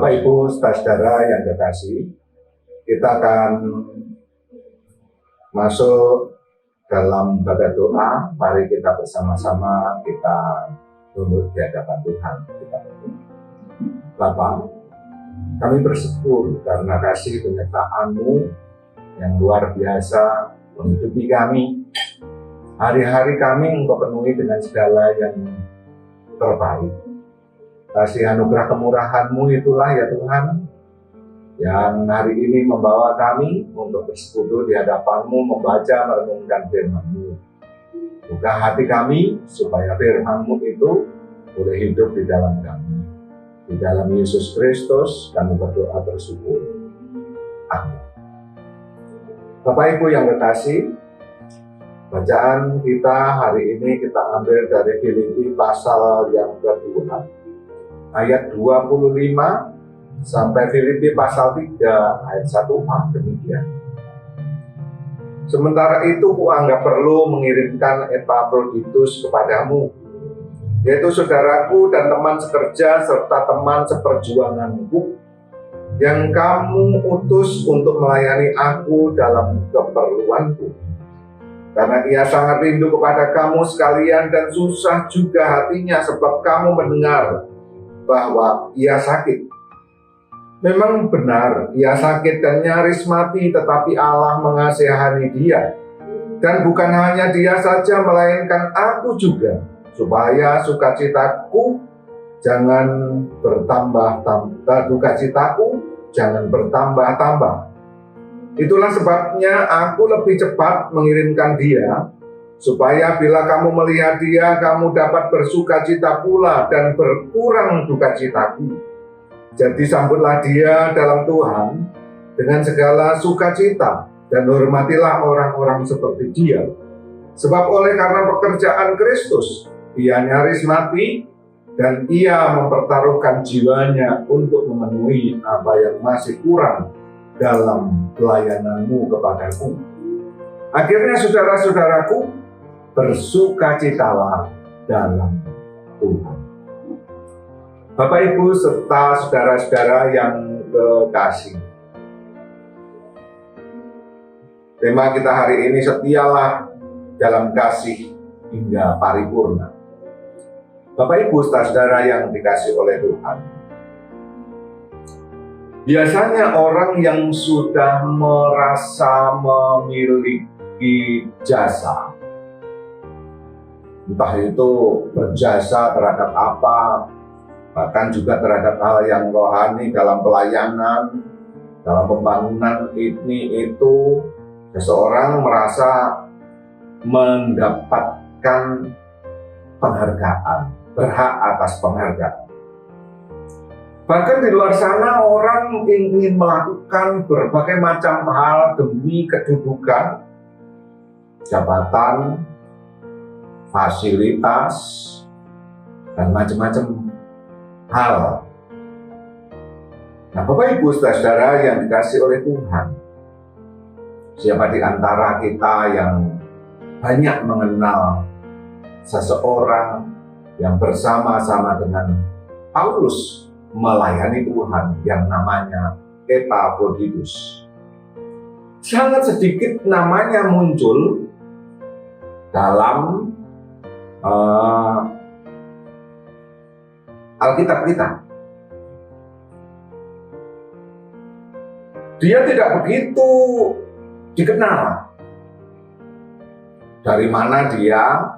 Bapak Ibu saudara yang kekasih, kita akan masuk dalam ibadah doa. Mari kita bersama-sama kita tunduk di hadapan Tuhan. Kita berdoa. Bapa, kami bersyukur karena kasih penyertaan-Mu yang luar biasa menghidupi kami. Hari-hari kami Engkau penuhi dengan segala yang terbaik. Kasih anugerah kemurahan-Mu itulah ya Tuhan, yang hari ini membawa kami untuk bersekutu di hadapan-Mu, membaca, merenungkan firman-Mu. Buka hati kami supaya firman-Mu itu boleh hidup di dalam kami. Di dalam Yesus Kristus kami berdoa bersyukur. Amin. Bapak Ibu yang kekasih, bacaan kita hari ini kita ambil dari Filipi pasal yang kedua, ayat 25 sampai Filipi pasal 3 ayat 1a demikian. Sementara itu kuanggap perlu mengirimkan Epafroditus kepadamu, yaitu saudaraku dan teman sekerja serta teman seperjuanganku, yang kamu utus untuk melayani aku dalam keperluanku. Karena ia sangat rindu kepada kamu sekalian dan susah juga hatinya sebab kamu mendengar bahwa ia sakit. Memang benar, ia sakit dan nyaris mati, tetapi Allah mengasihani dia. Dan bukan hanya dia saja, melainkan aku juga, supaya sukacitaku jangan bertambah-tambah, dukacitaku jangan bertambah-tambah. Itulah sebabnya aku lebih cepat mengirimkan dia, supaya bila kamu melihat dia, kamu dapat bersukacita pula dan berkurang dukacitaku. Jadi sambutlah dia dalam Tuhan dengan segala sukacita dan hormatilah orang-orang seperti dia. Sebab oleh karena pekerjaan Kristus, ia nyaris mati dan ia mempertaruhkan jiwanya untuk memenuhi apa yang masih kurang dalam pelayananmu kepadaku. Akhirnya saudara-saudaraku, bersukacitalah dalam Tuhan. Bapak Ibu serta saudara-saudara yang kekasih, tema kita hari ini setialah dalam kasih hingga paripurna. Bapak Ibu saudara yang dikasih oleh Tuhan, biasanya orang yang sudah merasa memiliki jasa, entah itu berjasa terhadap apa, bahkan juga terhadap hal yang rohani dalam pelayanan, dalam pembangunan ini itu, seseorang merasa mendapatkan penghargaan, berhak atas penghargaan. Bahkan di luar sana orang ingin melakukan berbagai macam hal demi kedudukan, jabatan, fasilitas, dan macam-macam hal. Nah, Bapak Ibu saudara yang dikasih oleh Tuhan, siapa di antara kita yang banyak mengenal seseorang yang bersama-sama dengan Paulus melayani Tuhan yang namanya Epafroditus? Sangat sedikit namanya muncul dalam Alkitab kita. Dia tidak begitu dikenal. Dari mana dia,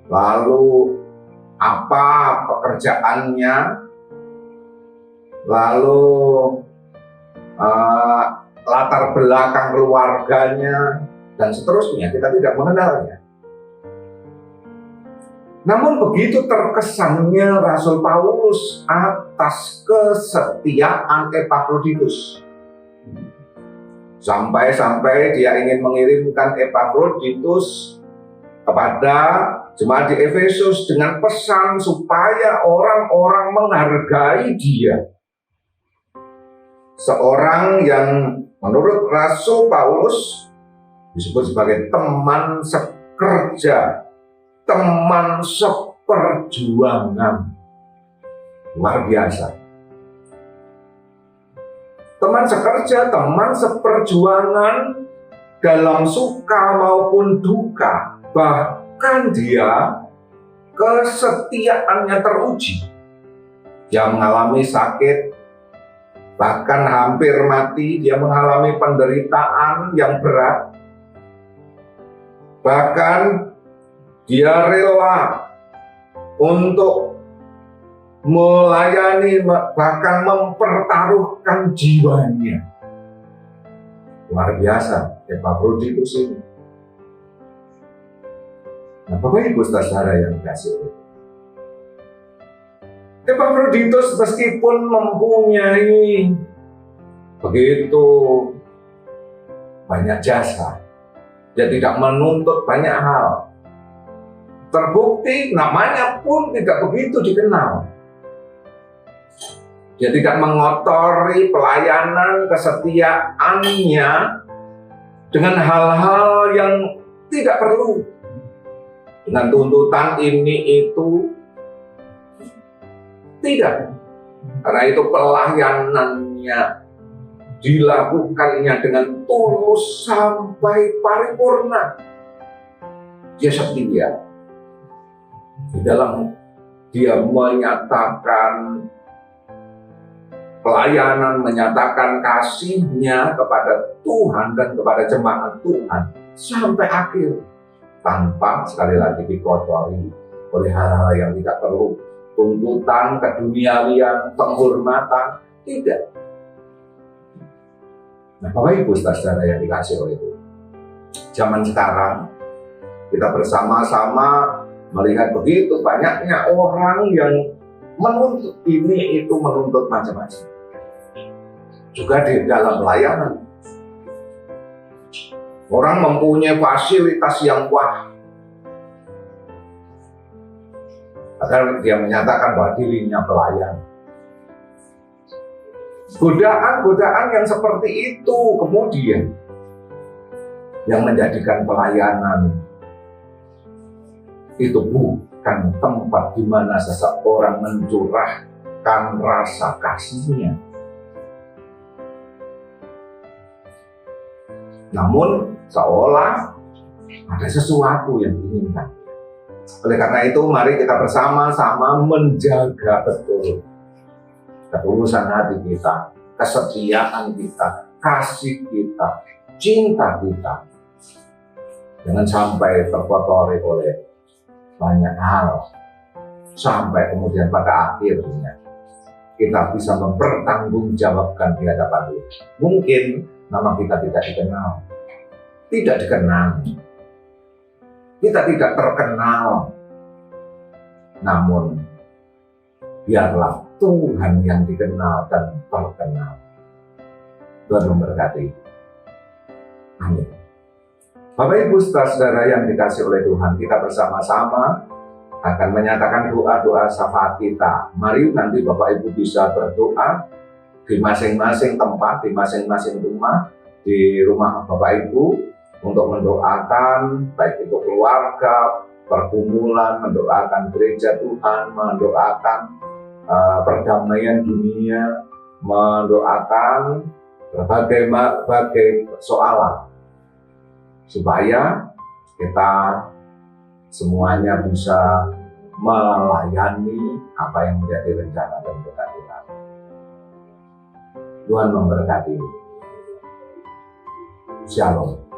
lalu apa pekerjaannya, lalu latar belakang keluarganya, dan seterusnya. Kita tidak mengenalnya. Namun begitu terkesannya Rasul Paulus atas kesetiaan Epafroditus, sampai-sampai dia ingin mengirimkan Epafroditus kepada jemaat di Efesus dengan pesan supaya orang-orang menghargai dia. Seorang yang menurut Rasul Paulus disebut sebagai teman sekerja, teman seperjuangan. Luar biasa. teman sekerja, teman seperjuangan dalam suka maupun duka. Bahkan dia kesetiaannya teruji. Dia mengalami sakit, bahkan hampir mati, dia mengalami penderitaan yang berat. Bahkan dia rela untuk melayani, bahkan mempertaruhkan jiwanya. Luar biasa Epafroditus ini. Nah, Bapak Ibu saudara yang dikasihi oleh Epafroditus meskipun mempunyai begitu banyak jasa, dia tidak menuntut banyak hal. Terbukti namanya pun tidak begitu dikenal. Dia tidak mengotori pelayanan kesetiaannya dengan hal-hal yang tidak perlu. Dengan tuntutan ini itu, tidak. Karena itu pelayanannya dilakukannya dengan tulus sampai paripurna. Dia setia. Di dalam dia menyatakan pelayanan, menyatakan kasihnya kepada Tuhan dan kepada jemaat Tuhan sampai akhir, tanpa sekali lagi dikotori oleh hal-hal yang tidak perlu, tuntutan keduniawian, penghormatan, tidak. Nah, Bapak Ibu saudara yang dikasihi oleh Tuhan, zaman sekarang kita bersama-sama melihat begitu banyaknya orang yang menuntut ini itu, menuntut macam-macam. Juga di dalam pelayanan, orang mempunyai fasilitas yang wah, agar dia menyatakan bahwa dirinya pelayan. Godaan-godaan yang seperti itu kemudian yang menjadikan pelayanan itu bukan tempat di mana seseorang mencurahkan rasa kasihnya. Namun seolah ada sesuatu yang diinginkan. Oleh karena itu mari kita bersama-sama menjaga betul ketulusan hati kita, kesetiaan kita, kasih kita, cinta kita. Jangan sampai terkotori oleh banyak hal, sampai kemudian pada akhirnya kita bisa mempertanggungjawabkan di hadapan Tuhan. Mungkin nama kita tidak dikenal, kita tidak terkenal, namun biarlah Tuhan yang dikenal dan terkenal. Tuhan memberkati. Amin. Bapak Ibu saudara yang dikasihi oleh Tuhan, kita bersama-sama akan menyatakan doa-doa syafaat kita. Mari nanti Bapak Ibu bisa berdoa di masing-masing tempat, di masing-masing rumah, di rumah Bapak Ibu, untuk mendoakan baik itu keluarga, pergumulan, mendoakan gereja Tuhan, mendoakan perdamaian dunia, mendoakan berbagai persoalan, supaya kita semuanya bisa melayani apa yang menjadi rencana dan berkat Tuhan. Tuhan memberkati. Shalom.